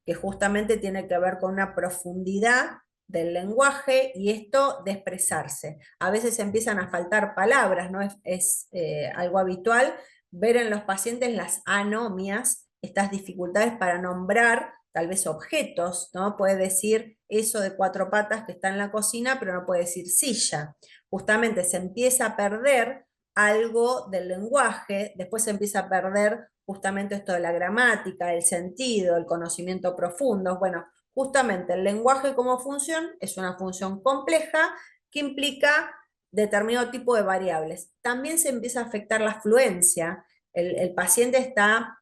que justamente tiene que ver con una profundidad del lenguaje y esto de expresarse. A veces empiezan a faltar palabras, ¿no? Es algo habitual ver en los pacientes las anomias, estas dificultades para nombrar tal vez objetos, ¿no? Puede decir eso de 4 patas que está en la cocina, pero no puede decir silla. Justamente se empieza a perder algo del lenguaje, después se empieza a perder justamente esto de la gramática, el sentido, el conocimiento profundo. Bueno, justamente el lenguaje como función es una función compleja que implica determinado tipo de variables. También se empieza a afectar la fluencia. El paciente está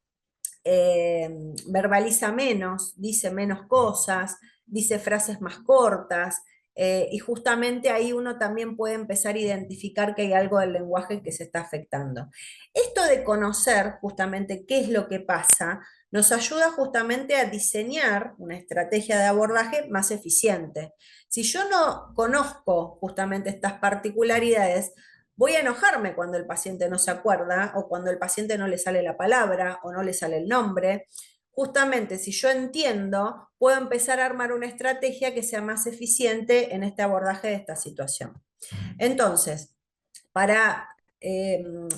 verbaliza menos, dice menos cosas, dice frases más cortas, y justamente ahí uno también puede empezar a identificar que hay algo del lenguaje que se está afectando. Esto de conocer justamente qué es lo que pasa, nos ayuda justamente a diseñar una estrategia de abordaje más eficiente. Si yo no conozco justamente estas particularidades, voy a enojarme cuando el paciente no se acuerda o cuando el paciente no le sale la palabra o no le sale el nombre. Justamente si yo entiendo, puedo empezar a armar una estrategia que sea más eficiente en este abordaje de esta situación. Entonces,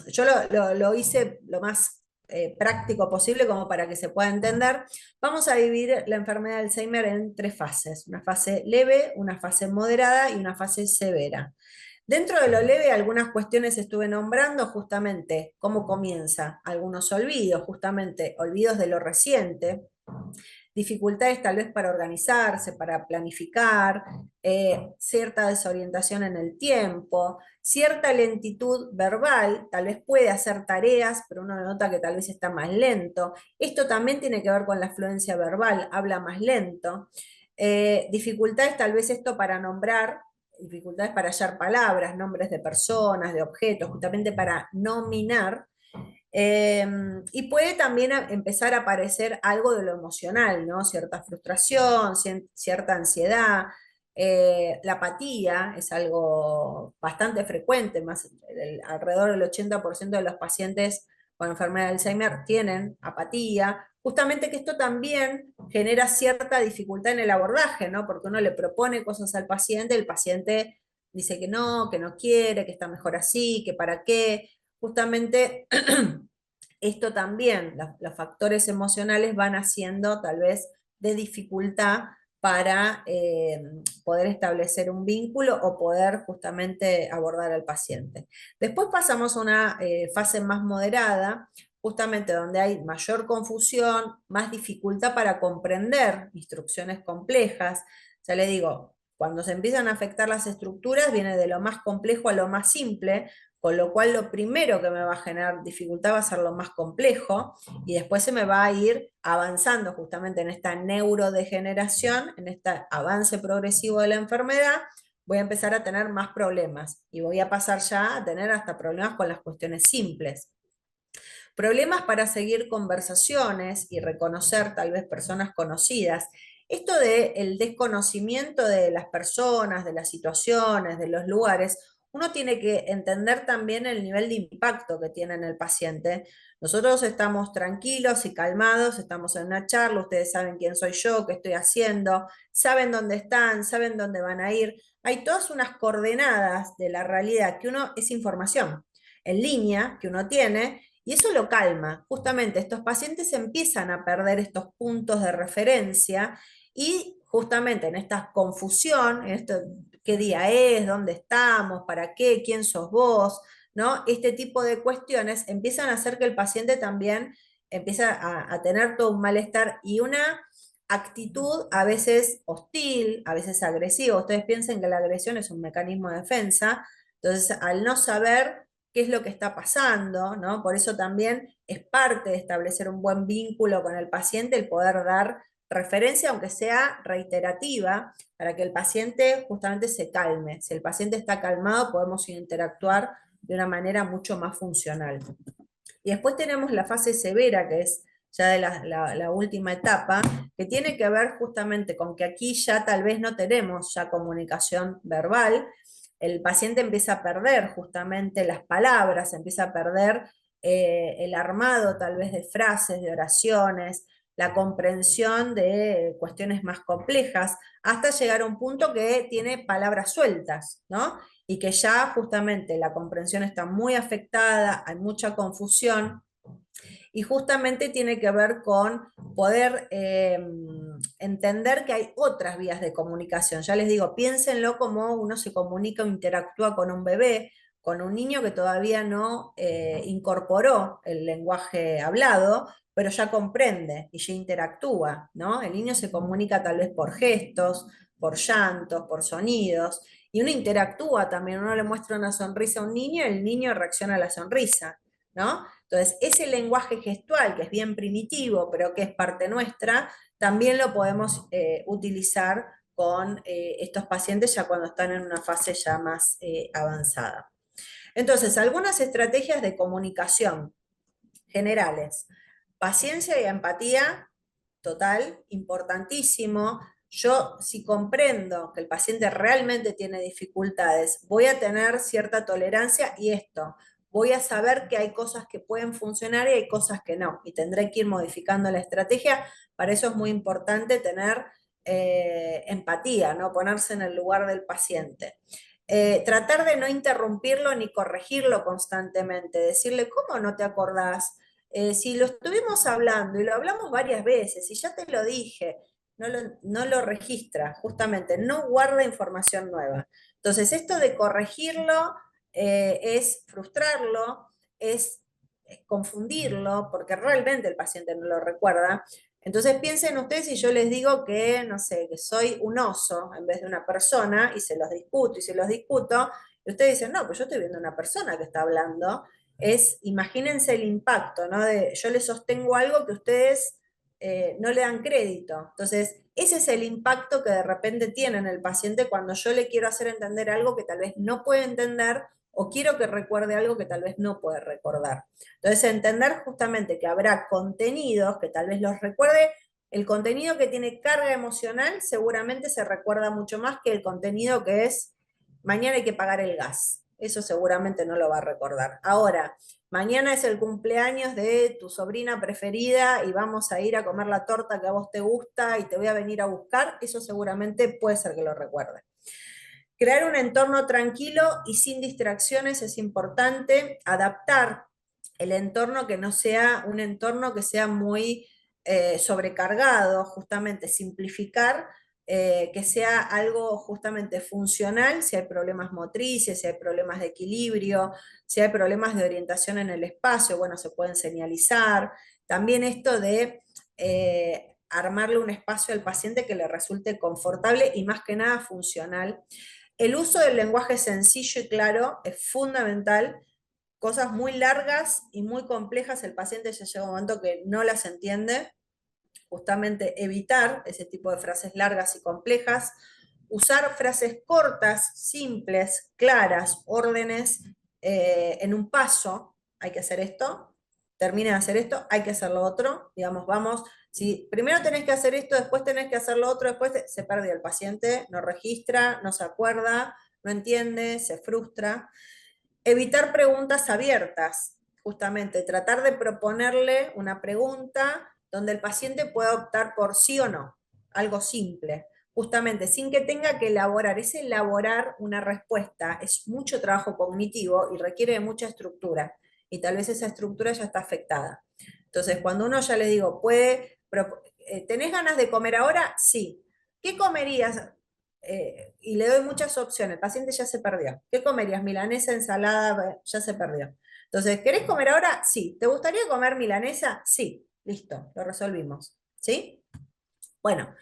yo lo hice lo más práctico posible como para que se pueda entender. Vamos a dividir la enfermedad de Alzheimer en 3 fases, una fase leve, una fase moderada y una fase severa. Dentro de lo leve, algunas cuestiones estuve nombrando, justamente cómo comienza, algunos olvidos, justamente olvidos de lo reciente, dificultades tal vez para organizarse, para planificar, cierta desorientación en el tiempo, cierta lentitud verbal, tal vez puede hacer tareas, pero uno nota que tal vez está más lento. Esto también tiene que ver con la fluencia verbal, habla más lento. Dificultades tal vez esto para nombrar, dificultades para hallar palabras, nombres de personas, de objetos, justamente para nominar. Y puede también empezar a aparecer algo de lo emocional, ¿no? Cierta frustración, cierta ansiedad. La apatía es algo bastante frecuente, alrededor del 80% de los pacientes con enfermedad de Alzheimer tienen apatía. Justamente que esto también genera cierta dificultad en el abordaje, ¿no? Porque uno le propone cosas al paciente, el paciente dice que no quiere, que está mejor así, que para qué. Justamente esto también, los factores emocionales van haciendo tal vez de dificultad para poder establecer un vínculo o poder justamente abordar al paciente. Después pasamos a una fase más moderada, justamente donde hay mayor confusión, más dificultad para comprender instrucciones complejas. Ya le digo, cuando se empiezan a afectar las estructuras, viene de lo más complejo a lo más simple, con lo cual lo primero que me va a generar dificultad va a ser lo más complejo, y después se me va a ir avanzando justamente en esta neurodegeneración, en este avance progresivo de la enfermedad, voy a empezar a tener más problemas, y voy a pasar ya a tener hasta problemas con las cuestiones simples. Problemas para seguir conversaciones y reconocer tal vez personas conocidas. Esto del desconocimiento de las personas, de las situaciones, de los lugares, uno tiene que entender también el nivel de impacto que tiene en el paciente. Nosotros estamos tranquilos y calmados, estamos en una charla, ustedes saben quién soy yo, qué estoy haciendo, saben dónde están, saben dónde van a ir. Hay todas unas coordenadas de la realidad que uno, es información en línea que uno tiene, y eso lo calma. Justamente estos pacientes empiezan a perder estos puntos de referencia, y justamente en esta confusión, en esto, qué día es, dónde estamos, para qué, quién sos vos, ¿no? Este tipo de cuestiones empiezan a hacer que el paciente también empieza a tener todo un malestar y una actitud a veces hostil, a veces agresiva. Ustedes piensen que la agresión es un mecanismo de defensa, entonces al no saber qué es lo que está pasando, ¿no? Por eso también es parte de establecer un buen vínculo con el paciente, el poder dar referencia, aunque sea reiterativa, para que el paciente justamente se calme. Si el paciente está calmado, podemos interactuar de una manera mucho más funcional. Y después tenemos la fase severa, que es ya de la última etapa, que tiene que ver justamente con que aquí ya tal vez no tenemos ya comunicación verbal, el paciente empieza a perder justamente las palabras, empieza a perder el armado tal vez de frases, de oraciones, la comprensión de cuestiones más complejas, hasta llegar a un punto que tiene palabras sueltas, ¿no? Y que ya justamente la comprensión está muy afectada, hay mucha confusión, y justamente tiene que ver con poder entender que hay otras vías de comunicación. Ya les digo, piénsenlo como uno se comunica o interactúa con un bebé, con un niño que todavía no incorporó el lenguaje hablado, pero ya comprende y ya interactúa, ¿no? El niño se comunica tal vez por gestos, por llantos, por sonidos, y uno interactúa también, uno le muestra una sonrisa a un niño y el niño reacciona a la sonrisa, ¿no? Entonces, ese lenguaje gestual, que es bien primitivo, pero que es parte nuestra, también lo podemos utilizar con estos pacientes ya cuando están en una fase ya más avanzada. Entonces, algunas estrategias de comunicación generales. Paciencia y empatía, total, importantísimo. Yo, si comprendo que el paciente realmente tiene dificultades, voy a tener cierta tolerancia, y esto, voy a saber que hay cosas que pueden funcionar y hay cosas que no, y tendré que ir modificando la estrategia. Para eso es muy importante tener empatía, ¿no? Ponerse en el lugar del paciente. Tratar de no interrumpirlo ni corregirlo constantemente, decirle, ¿cómo no te acordás? Si lo estuvimos hablando y lo hablamos varias veces y ya te lo dije, no lo registra, justamente, no guarda información nueva. Entonces, esto de corregirlo es frustrarlo, es confundirlo, porque realmente el paciente no lo recuerda. Entonces piensen ustedes si yo les digo que, no sé, que soy un oso en vez de una persona, y se los discuto y se los discuto, y ustedes dicen, no, pues yo estoy viendo una persona que está hablando. Imagínense el impacto, ¿no? Yo les sostengo algo que ustedes no le dan crédito. Entonces, ese es el impacto que de repente tiene en el paciente cuando yo le quiero hacer entender algo que tal vez no puede entender, o quiero que recuerde algo que tal vez no puede recordar. Entonces, entender justamente que habrá contenidos que tal vez los recuerde. El contenido que tiene carga emocional seguramente se recuerda mucho más que el contenido que es mañana hay que pagar el gas. Eso seguramente no lo va a recordar. Ahora, mañana es el cumpleaños de tu sobrina preferida y vamos a ir a comer la torta que a vos te gusta y te voy a venir a buscar. Eso seguramente puede ser que lo recuerde. Crear un entorno tranquilo y sin distracciones es importante. Adaptar el entorno, que no sea un entorno que sea muy sobrecargado, justamente simplificar, que sea algo justamente funcional, si hay problemas motrices, si hay problemas de equilibrio, si hay problemas de orientación en el espacio, bueno, se pueden señalizar. También esto de armarle un espacio al paciente que le resulte confortable y más que nada funcional. El uso del lenguaje sencillo y claro es fundamental. cosas muy largas y muy complejas, el paciente ya llega un momento que no las entiende. Justamente evitar ese tipo de frases largas y complejas, usar frases cortas, simples, claras, órdenes en un paso. Hay que hacer esto, termina de hacer esto, hay que hacer lo otro. Digamos, vamos, si primero tenés que hacer esto, después tenés que hacer lo otro, después se perdió el paciente, no registra, no se acuerda, no entiende, se frustra. Evitar preguntas abiertas, justamente, tratar de proponerle una pregunta donde el paciente pueda optar por sí o no, algo simple, justamente, sin que tenga que elaborar. Ese elaborar una respuesta es mucho trabajo cognitivo y requiere de mucha estructura, y tal vez esa estructura ya está afectada. Entonces, cuando uno ya le digo, ¿tenés ganas de comer ahora? Sí. ¿Qué comerías? Y le doy muchas opciones, el paciente ya se perdió. ¿Qué comerías? Milanesa, ensalada, ya se perdió. Entonces, ¿querés comer ahora? Sí. ¿Te gustaría comer milanesa? Sí. Listo, lo resolvimos. ¿Sí? Bueno,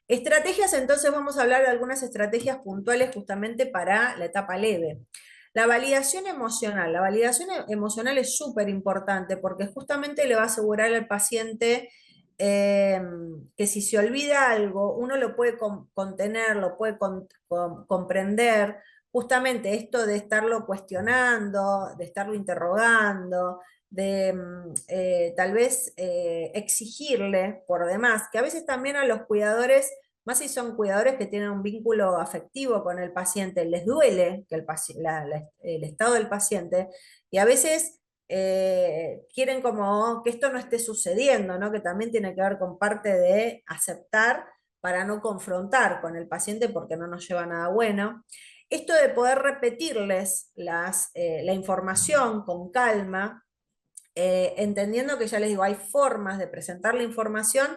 estrategias, entonces vamos a hablar de algunas estrategias puntuales justamente para la etapa leve. La validación emocional. La validación emocional es súper importante porque justamente le va a asegurar al paciente que si se olvida algo, uno lo puede contener, lo puede comprender. Justamente esto de estarlo cuestionando, de estarlo interrogando, de tal vez exigirle por demás, que a veces también a los cuidadores, más si son cuidadores que tienen un vínculo afectivo con el paciente, les duele que el estado del paciente, y a veces quieren como que esto no esté sucediendo, ¿no? Que también tiene que ver con parte de aceptar para no confrontar con el paciente porque no nos lleva a nada bueno. Esto de poder repetirles la información con calma, entendiendo que ya les digo, hay formas de presentar la información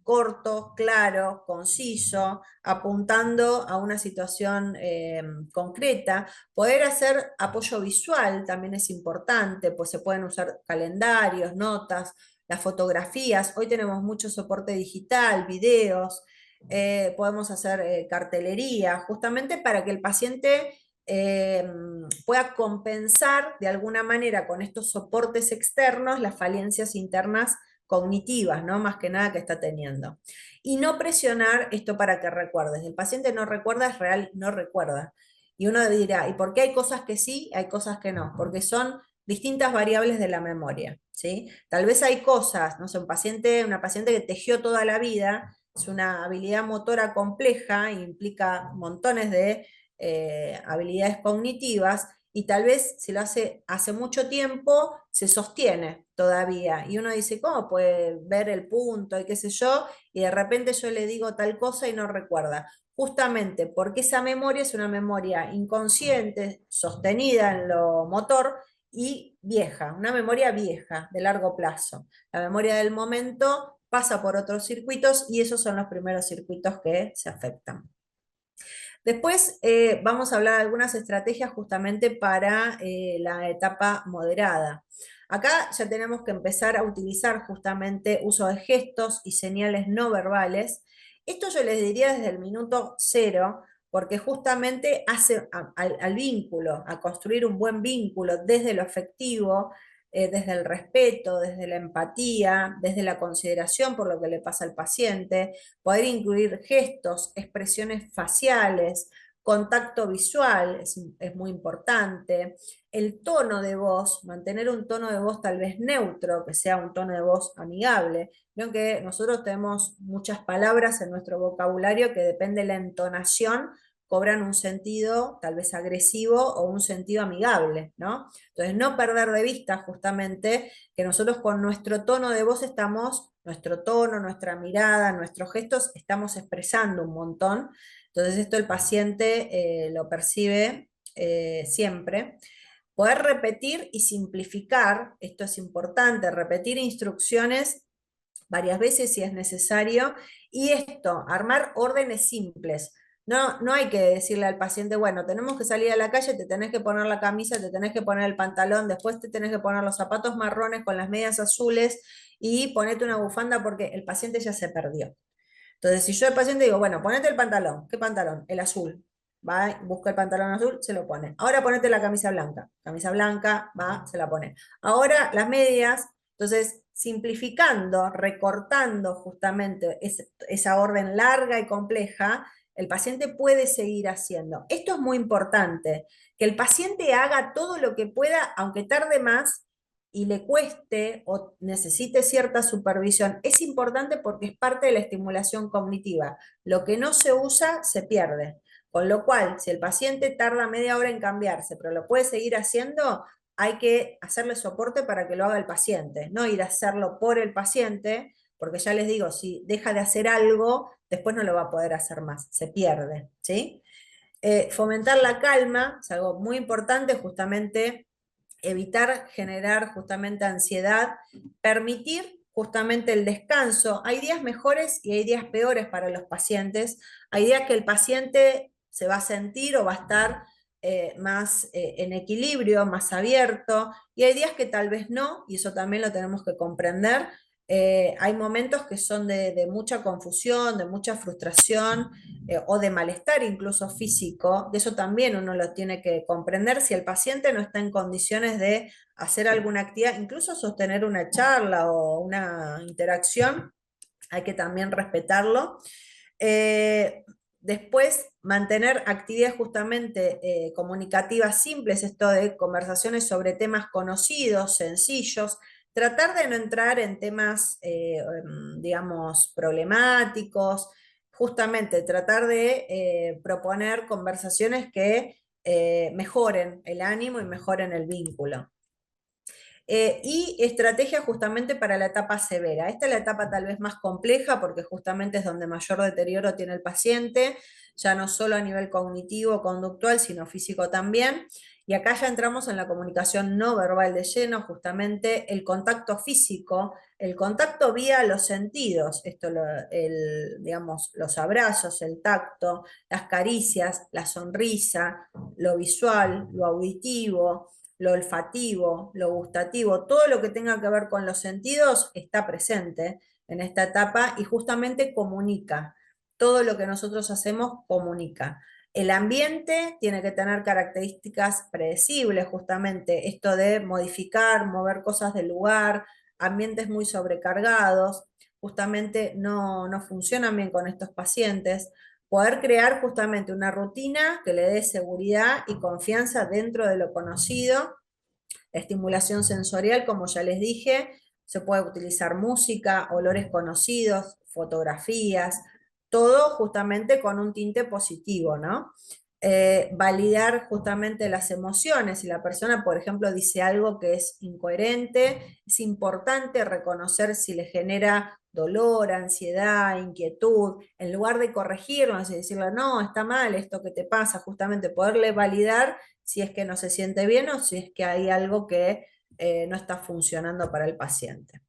corto, claro, conciso, apuntando a una situación concreta. Poder hacer apoyo visual también es importante, pues se pueden usar calendarios, notas, las fotografías. Hoy tenemos mucho soporte digital, videos, podemos hacer cartelería, justamente para que el paciente pueda compensar de alguna manera con estos soportes externos las falencias internas cognitivas, ¿no? Más que nada que está teniendo. Y no presionar esto para que recuerdes. El paciente no recuerda, es real, no recuerda. Y uno dirá, ¿y por qué hay cosas que sí, hay cosas que no? Porque son distintas variables de la memoria, ¿sí? Tal vez hay cosas, no sé, una paciente que tejió toda la vida, es una habilidad motora compleja, implica montones de habilidades cognitivas, y tal vez si lo hace mucho tiempo, se sostiene todavía. Y uno dice, ¿cómo puede ver el punto y qué sé yo? Y de repente yo le digo tal cosa y no recuerda. Justamente porque esa memoria es una memoria inconsciente, sostenida en lo motor y vieja, una memoria vieja, de largo plazo. La memoria del momento pasa por otros circuitos y esos son los primeros circuitos que se afectan. Después vamos a hablar de algunas estrategias justamente para la etapa moderada. Acá ya tenemos que empezar a utilizar justamente uso de gestos y señales no verbales. Esto yo les diría desde el minuto cero, porque justamente hace al vínculo, a construir un buen vínculo desde lo afectivo, desde el respeto, desde la empatía, desde la consideración por lo que le pasa al paciente, poder incluir gestos, expresiones faciales, contacto visual es muy importante, el tono de voz, mantener un tono de voz tal vez neutro, que sea un tono de voz amigable. Vieron que nosotros tenemos muchas palabras en nuestro vocabulario que depende de la entonación, cobran un sentido tal vez agresivo o un sentido amigable, ¿no? Entonces, no perder de vista justamente que nosotros con nuestro tono de voz nuestro tono, nuestra mirada, nuestros gestos, estamos expresando un montón. Entonces, esto el paciente lo percibe siempre. Poder repetir y simplificar, esto es importante, repetir instrucciones varias veces si es necesario, y esto, armar órdenes simples. No hay que decirle al paciente, bueno, tenemos que salir a la calle, te tenés que poner la camisa, te tenés que poner el pantalón, después te tenés que poner los zapatos marrones con las medias azules y ponete una bufanda porque el paciente ya se perdió. Entonces, si yo al paciente digo, bueno, ponete el pantalón, ¿qué pantalón? El azul. va, busca el pantalón azul, se lo pone. Ahora ponete la camisa blanca, va, se la pone. Ahora las medias, entonces simplificando, recortando justamente esa orden larga y compleja, el paciente puede seguir haciendo. Esto es muy importante, que el paciente haga todo lo que pueda, aunque tarde más, y le cueste o necesite cierta supervisión, es importante porque es parte de la estimulación cognitiva. Lo que no se usa se pierde. Con lo cual, si el paciente tarda media hora en cambiarse, pero lo puede seguir haciendo, hay que hacerle soporte para que lo haga el paciente, no ir a hacerlo por el paciente, porque ya les digo, si deja de hacer algo, después no lo va a poder hacer más, se pierde, ¿sí? Fomentar la calma es algo muy importante, justamente evitar generar justamente ansiedad, permitir justamente el descanso. Hay días mejores y hay días peores para los pacientes. Hay días que el paciente se va a sentir o va a estar más en equilibrio, más abierto, y hay días que tal vez no, y eso también lo tenemos que comprender. Hay momentos que son de mucha confusión, de mucha frustración o de malestar incluso físico. De eso también uno lo tiene que comprender. Si el paciente no está en condiciones de hacer alguna actividad, incluso sostener una charla o una interacción, hay que también respetarlo. Después, mantener actividades justamente comunicativas simples, esto de conversaciones sobre temas conocidos, sencillos, tratar de no entrar en temas, digamos, problemáticos, justamente tratar de proponer conversaciones que mejoren el ánimo y mejoren el vínculo. Y estrategia justamente para la etapa severa. Esta es la etapa tal vez más compleja porque justamente es donde mayor deterioro tiene el paciente, ya no solo a nivel cognitivo, conductual, sino físico también. Y acá ya entramos en la comunicación no verbal de lleno, justamente el contacto físico, el contacto vía los sentidos, esto digamos, los abrazos, el tacto, las caricias, la sonrisa, lo visual, lo auditivo, lo olfativo, lo gustativo, todo lo que tenga que ver con los sentidos está presente en esta etapa y justamente comunica. Todo lo que nosotros hacemos comunica. El ambiente tiene que tener características predecibles, justamente esto de modificar, mover cosas del lugar, ambientes muy sobrecargados, justamente no funcionan bien con estos pacientes. Poder crear justamente una rutina que le dé seguridad y confianza dentro de lo conocido. La estimulación sensorial, como ya les dije, se puede utilizar música, olores conocidos, fotografías, todo justamente con un tinte positivo, ¿no? Validar justamente las emociones. Si la persona, por ejemplo, dice algo que es incoherente, es importante reconocer si le genera dolor, ansiedad, inquietud, en lugar de corregirlo, y decirle, no, está mal esto que te pasa, justamente poderle validar si es que no se siente bien o si es que hay algo que no está funcionando para el paciente.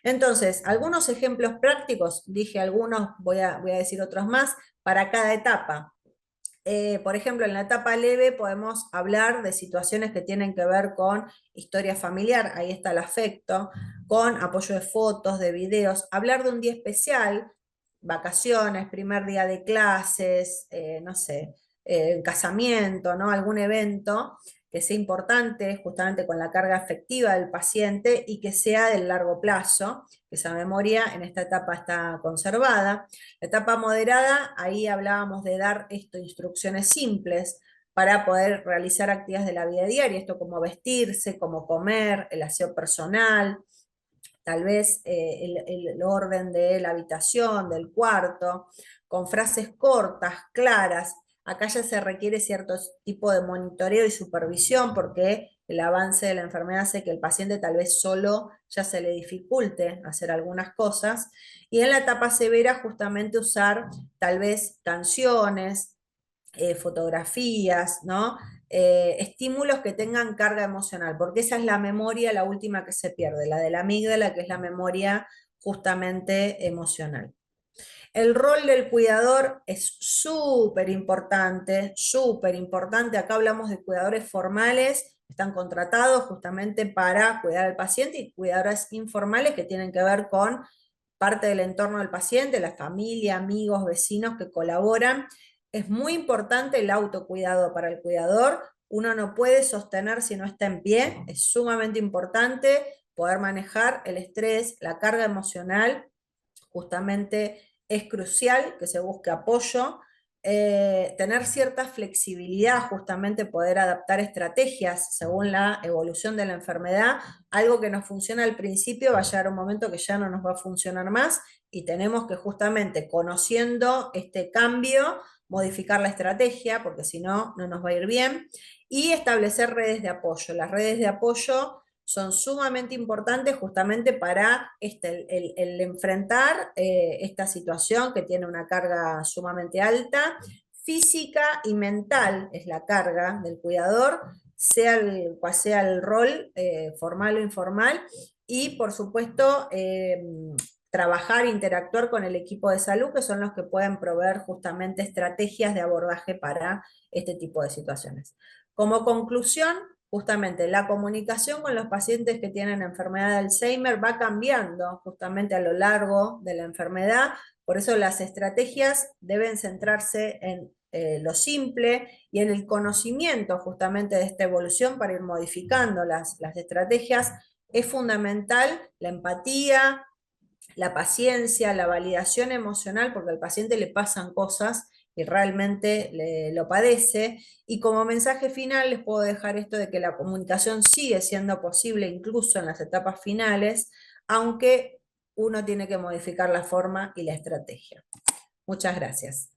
Entonces, algunos ejemplos prácticos, dije algunos, voy a decir otros más, para cada etapa. Por ejemplo, en la etapa leve podemos hablar de situaciones que tienen que ver con historia familiar, ahí está el afecto, con apoyo de fotos, de videos, hablar de un día especial, vacaciones, primer día de clases, no sé, casamiento, ¿no? Algún evento que sea importante justamente con la carga afectiva del paciente y que sea del largo plazo, que esa memoria en esta etapa está conservada. La etapa moderada, ahí hablábamos de dar instrucciones simples para poder realizar actividades de la vida diaria, esto como vestirse, como comer, el aseo personal, tal vez el orden de la habitación, del cuarto, con frases cortas, claras. Acá ya se requiere cierto tipo de monitoreo y supervisión porque el avance de la enfermedad hace que el paciente tal vez solo ya se le dificulte hacer algunas cosas. Y en la etapa severa justamente usar tal vez canciones, fotografías, ¿no? Estímulos que tengan carga emocional, porque esa es la memoria, la última que se pierde, la de la amígdala, que es la memoria justamente emocional. El rol del cuidador es súper importante, súper importante. Acá hablamos de cuidadores formales, están contratados justamente para cuidar al paciente, y cuidadores informales que tienen que ver con parte del entorno del paciente, la familia, amigos, vecinos que colaboran. Es muy importante el autocuidado para el cuidador. Uno no puede sostener si no está en pie. Es sumamente importante poder manejar el estrés, la carga emocional. Justamente es crucial que se busque apoyo, tener cierta flexibilidad, justamente poder adaptar estrategias según la evolución de la enfermedad. Algo que nos funciona al principio va a llegar un momento que ya no nos va a funcionar más y tenemos que justamente, conociendo este cambio, modificar la estrategia, porque si no, no nos va a ir bien, y establecer redes de apoyo. Las redes de apoyo son sumamente importantes justamente para el enfrentar esta situación que tiene una carga sumamente alta. Física y mental es la carga del cuidador, cual sea el rol, formal o informal, y por supuesto trabajar, interactuar con el equipo de salud, que son los que pueden proveer justamente estrategias de abordaje para este tipo de situaciones. Como conclusión, justamente la comunicación con los pacientes que tienen enfermedad de Alzheimer va cambiando justamente a lo largo de la enfermedad, por eso las estrategias deben centrarse en lo simple y en el conocimiento justamente de esta evolución para ir modificando las estrategias. Es fundamental la empatía, la paciencia, la validación emocional, porque al paciente le pasan cosas y realmente lo padece. Y como mensaje final les puedo dejar esto de que la comunicación sigue siendo posible incluso en las etapas finales, aunque uno tiene que modificar la forma y la estrategia. Muchas gracias.